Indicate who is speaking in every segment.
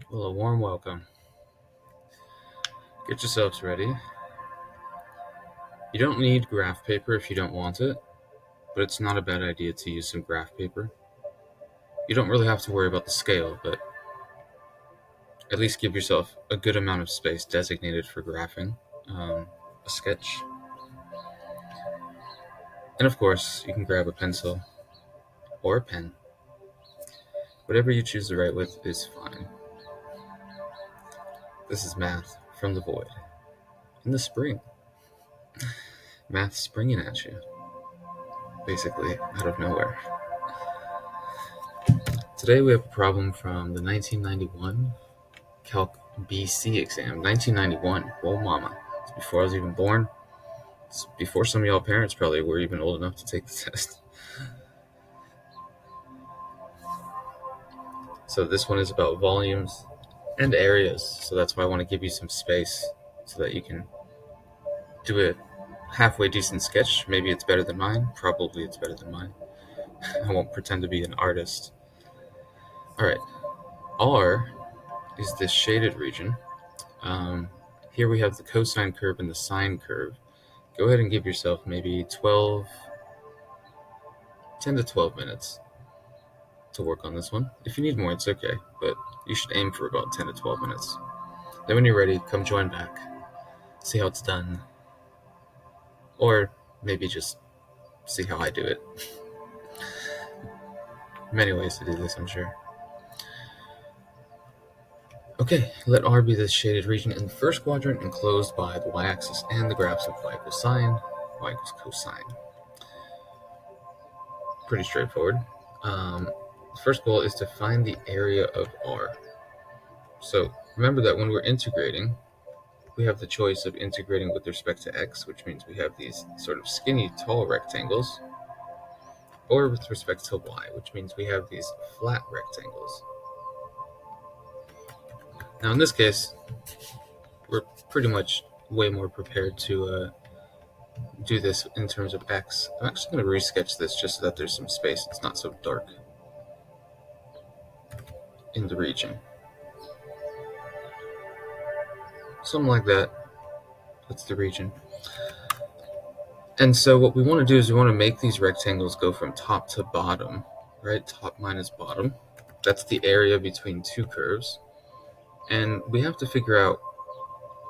Speaker 1: Well, a warm welcome. Get yourselves ready. You don't need graph paper if you don't want it, but it's not a bad idea to use some graph paper. You don't really have to worry about the scale, but at least give yourself a good amount of space designated for graphing a sketch. And of course, you can grab a pencil or a pen. Whatever you choose to write with is fine. This is math from the void. In the spring. Math springing at you. Basically, out of nowhere. Today we have a problem from the 1991 Calc BC exam. 1991. Whoa, mama. It's before I was even born. It's before some of y'all parents probably were even old enough to take the test. So this one is about volumes and areas. So that's why I want to give you some space so that you can do a halfway decent sketch. Maybe it's better than mine. Probably it's better than mine. I won't pretend to be an artist. All right. R is this shaded region. Here we have the cosine curve and the sine curve. Go ahead and give yourself maybe 10 to 12 minutes to work on this one. If you need more, it's okay, but you should aim for about 10 to 12 minutes. Then when you're ready, come join back, see how it's done, or maybe just see how I do it. Many ways to do this, I'm sure. Okay, let R be the shaded region in the first quadrant enclosed by the y-axis and the graphs of y equals sine, y equals cosine. Pretty straightforward. The first goal is to find the area of R. So remember that when we're integrating, we have the choice of integrating with respect to x, which means we have these sort of skinny, tall rectangles, or with respect to y, which means we have these flat rectangles. Now in this case, we're pretty much way more prepared to do this in terms of x. I'm actually going to resketch this just so that there's some space. It's not so dark in the region. Something like that. That's the region. And so what we want to do is we want to make these rectangles go from top to bottom, right? Top minus bottom. That's the area between two curves. And we have to figure out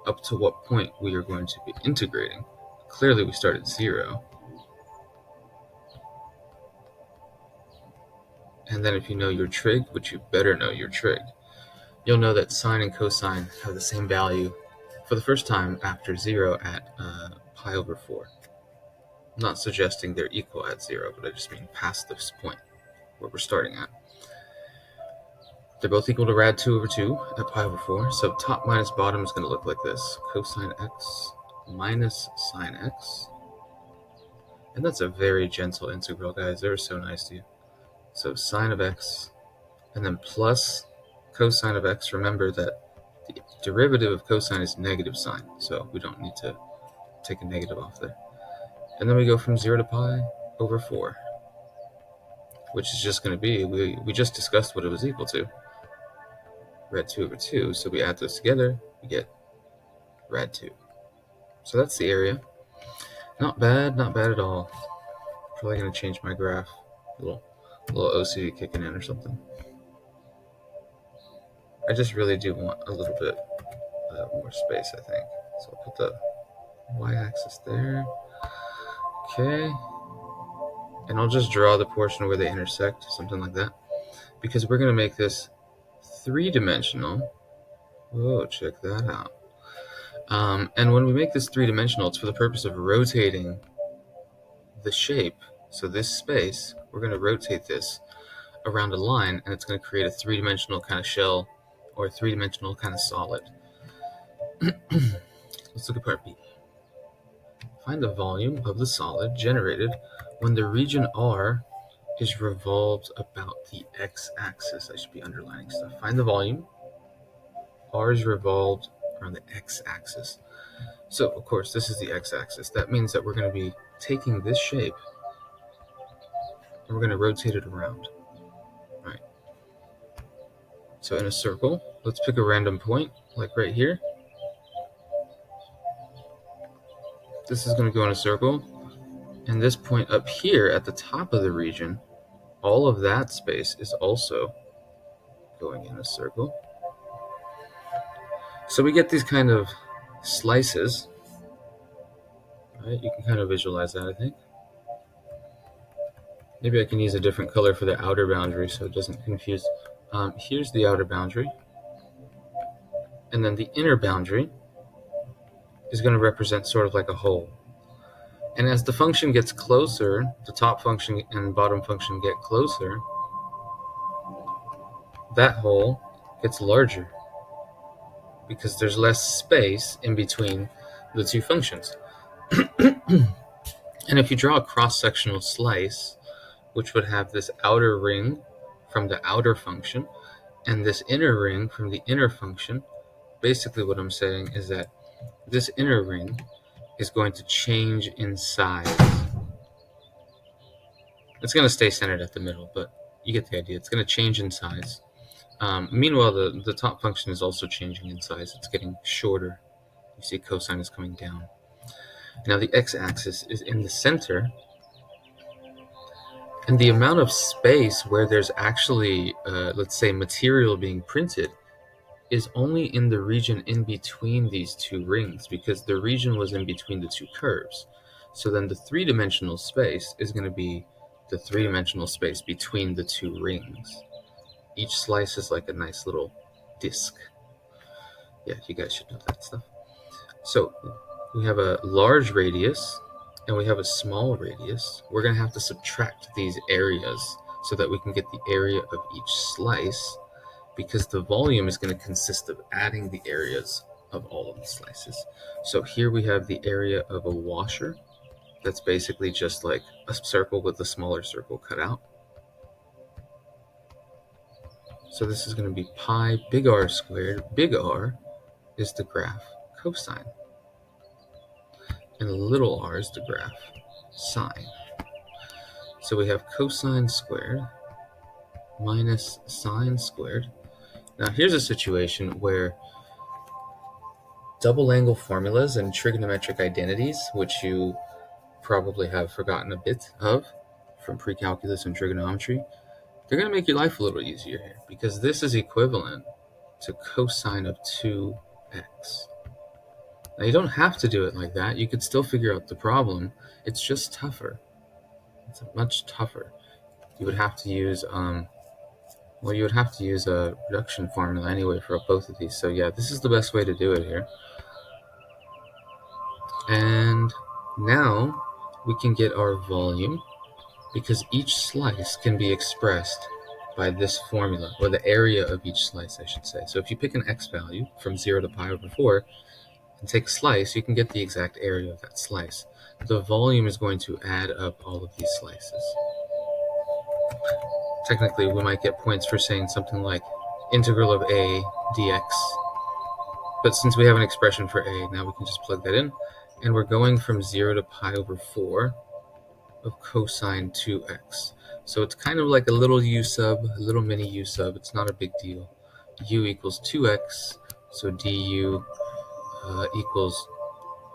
Speaker 1: up to what point we are going to be integrating. Clearly we start at 0. And then if you know your trig, which you better know your trig, you'll know that sine and cosine have the same value for the first time after 0 at pi over 4. I'm not suggesting they're equal at 0, but I just mean past this point where we're starting at. They're both equal to rad 2 over 2 at pi over 4. So top minus bottom is going to look like this. Cosine x minus sine x. And that's a very gentle integral, guys. They were so nice to you. So sine of x, and then plus cosine of x. Remember that the derivative of cosine is negative sine, so we don't need to take a negative off there. And then we go from 0 to pi over 4, which is just going to be, we just discussed what it was equal to. Rad 2 over 2, so we add those together, we get rad 2. So that's the area. Not bad at all. Probably going to change my graph. A little OCD kicking in or something. I just really do want a little bit more space, I think. So I'll put the y-axis there. Okay. And I'll just draw the portion where they intersect, something like that. Because we're going to make this three-dimensional. Whoa, check that out. And when we make this three-dimensional, it's for the purpose of rotating the shape. So this space, we're going to rotate this around a line, and it's going to create a three-dimensional kind of shell or a three-dimensional kind of solid. Let's look at part B. Find the volume of the solid generated when the region R is revolved about the x-axis. I should be underlining stuff. Find the volume. R is revolved around the x-axis. So, of course, this is the x-axis. That means that we're going to be taking this shape and we're going to rotate it around. Right. So in a circle, let's pick a random point, like right here. This is going to go in a circle, and this point up here at the top of the region, all of that space is also going in a circle. So we get these kind of slices, right? You can kind of visualize that, I think. Maybe I can use a different color for the outer boundary so it doesn't confuse. Here's the outer boundary, and then the inner boundary is going to represent sort of like a hole. And as the function gets closer, the top function and bottom function get closer, that hole gets larger because there's less space in between the two functions. And if you draw a cross-sectional slice, which would have this outer ring from the outer function and this inner ring from the inner function, basically what I'm saying is that this inner ring is going to change in size. It's going to stay centered at the middle, but you get the idea. It's going to change in size. Meanwhile, the top function is also changing in size. It's getting shorter. You see cosine is coming down. Now the x-axis is in the center, and the amount of space where there's actually, let's say, material being printed is only in the region in between these two rings, because the region was in between the two curves. So then the three-dimensional space is going to be the three-dimensional space between the two rings. Each slice is like a nice little disc. Yeah, you guys should know that stuff. So we have a large radius and we have a small radius. We're going to have to subtract these areas so that we can get the area of each slice, because the volume is going to consist of adding the areas of all of the slices. So here we have the area of a washer. That's basically just like a circle with a smaller circle cut out. So this is going to be pi big R squared. Big R is the graph cosine, and little r is the graph sine. So we have cosine squared minus sine squared. Now here's a situation where double angle formulas and trigonometric identities, which you probably have forgotten a bit of from pre-calculus and trigonometry, they're going to make your life a little easier here, because this is equivalent to cosine of 2x. Now you don't have to do it like that. You could still figure out the problem. It's just tougher. It's much tougher. You would have to use you would have to use a reduction formula anyway for both of these. So yeah, this is the best way to do it here. And now we can get our volume, because each slice can be expressed by this formula, or the area of each slice, I should say. So if you pick an x value from 0 to pi over 4 and take a slice, you can get the exact area of that slice. The volume is going to add up all of these slices. Technically, we might get points for saying something like integral of a dx, but since we have an expression for a, now we can just plug that in, and we're going from 0 to pi over 4 of cosine 2x. So it's kind of like a little u sub, a little mini u sub. It's not a big deal. U equals 2x, so du equals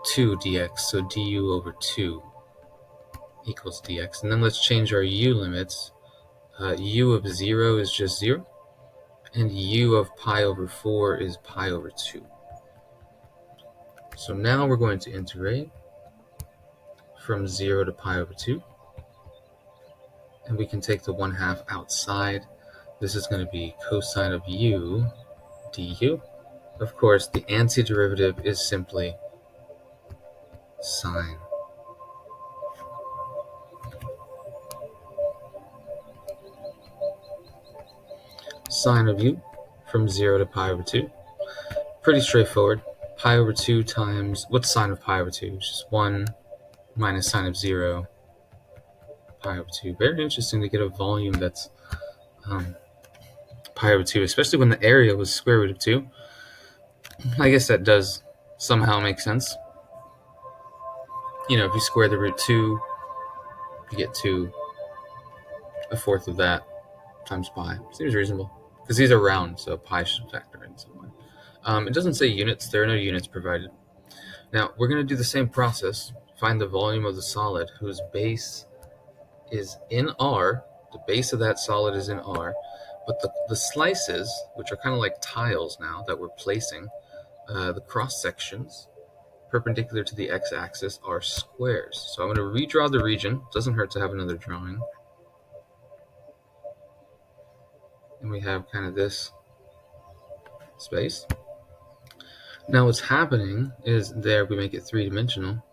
Speaker 1: 2 dx, so du over 2 equals dx. And then let's change our u limits. U of 0 is just 0, and u of pi over 4 is pi over 2. So now we're going to integrate from 0 to pi over 2, and we can take the 1/2 outside. This is going to be cosine of u du. Of course, the antiderivative is simply sine. Sine of u from 0 to pi over 2. Pretty straightforward. Pi over 2 times, what's sine of pi over 2? It's just 1 minus sine of 0 pi over 2. Very interesting to get a volume that's pi over 2, especially when the area was square root of 2. I guess that does somehow make sense. You know, if you square the root 2, you get 2, a fourth of that times pi. Seems reasonable. because these are round, so pi should factor in somewhere. It doesn't say units. There are no units provided. Now, we're going to do the same process. Find the volume of the solid whose base is in R. The base of that solid is in R. But the slices, which are kind of like tiles now that we're placing, the cross sections perpendicular to the x-axis are squares. So I'm going to redraw the region. Doesn't hurt to have another drawing. And we have kind of this space. Now what's happening is there we make it three-dimensional.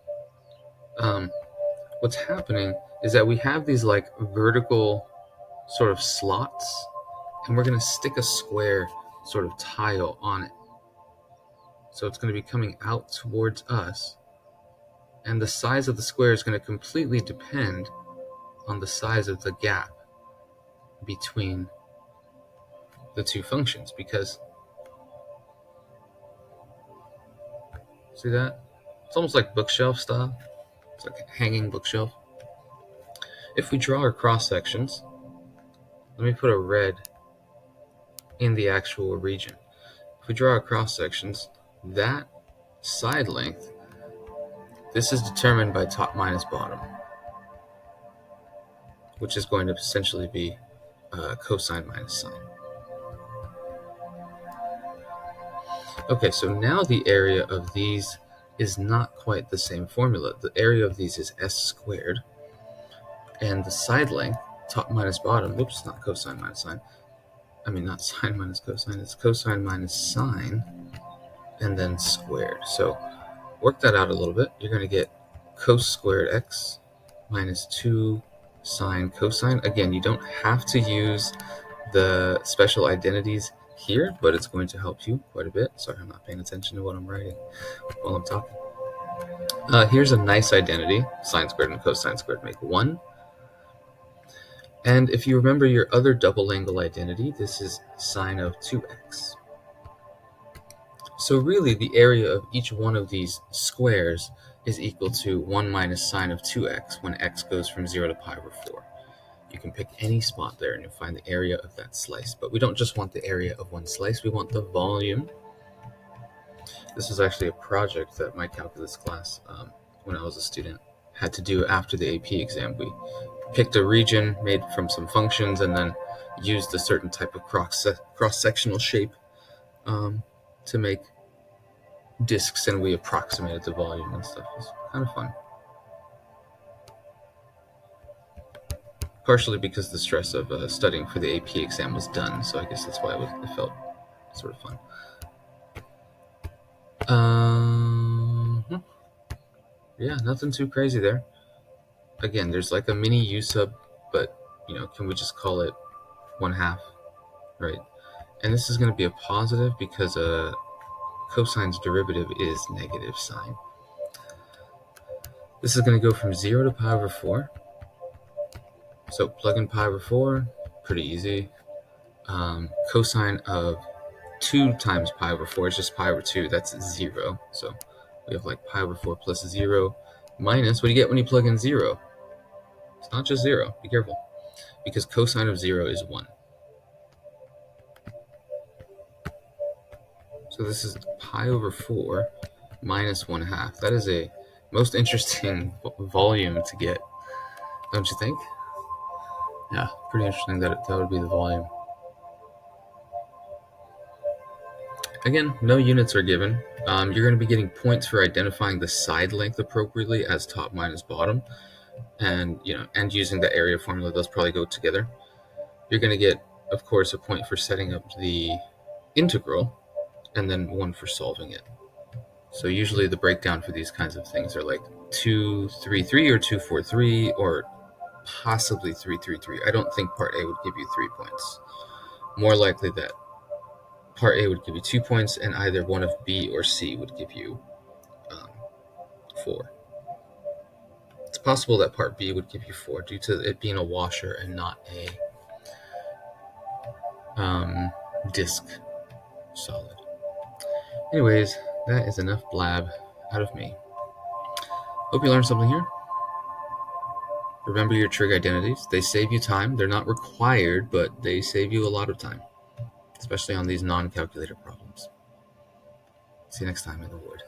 Speaker 1: What's happening is that we have these like vertical sort of slots, and we're going to stick a square sort of tile on it. So it's going to be coming out towards us, and the size of the square is going to completely depend on the size of the gap between the two functions, because see that? It's almost like bookshelf style. It's like a hanging bookshelf. If we draw our cross sections, let me put a red in the actual region. If we draw our cross sections, that side length, this is determined by top minus bottom, which is going to essentially be cosine minus sine. Okay, so now the area of these is not quite the same formula. The area of these is s squared, and the side length, top minus bottom, whoops, not cosine minus sine. I mean, not sine minus cosine, it's cosine minus sine, and then squared. So work that out a little bit. You're going to get cos squared x minus 2 sine cosine. Again, you don't have to use the special identities here, but it's going to help you quite a bit. Sorry, I'm not paying attention to what I'm writing while I'm talking. Here's a nice identity. Sine squared and cosine squared make 1. And if you remember your other double angle identity, this is sine of 2x. So really, the area of each one of these squares is equal to 1 minus sine of 2x when x goes from 0 to pi over 4. You can pick any spot there and you'll find the area of that slice. But we don't just want the area of one slice, we want the volume. This was actually a project that my calculus class, when I was a student, had to do after the AP exam. We picked a region made from some functions and then used a certain type of cross-sectional shape to make discs, and we approximated the volume and stuff. It was kind of fun. Partially because the stress of studying for the AP exam was done, so I guess that's why it felt sort of fun. Yeah, nothing too crazy there. Again, there's like a mini u sub, but can we just call it 1/2, right? And this is going to be a positive because cosine's derivative is negative sine. This is going to go from 0 to pi over 4. So plug in pi over 4, pretty easy. Cosine of 2 times pi over 4 is just pi over 2. That's 0. So we have like pi over 4 plus 0 minus, what do you get when you plug in 0? It's not just 0. Be careful. Because cosine of 0 is 1. So this is pi over 4 minus 1/2. That is a most interesting volume to get, don't you think? Yeah, pretty interesting that would be the volume. Again, no units are given. You're going to be getting points for identifying the side length appropriately as top minus bottom, and and using the area formula. Those probably go together. You're going to get, of course, a point for setting up the integral, and then 1 for solving it. So usually the breakdown for these kinds of things are like 2-3-3 or 2-4-3 or possibly 3-3-3. I don't think part A would give you 3 points. More likely that part A would give you 2 points, and either one of B or C would give you 4. It's possible that part B would give you 4 due to it being a washer and not a disk solid. Anyways, that is enough blab out of me. Hope you learned something here. Remember your trig identities. They save you time. They're not required, but they save you a lot of time. especially on these non-calculator problems. See you next time in the wood.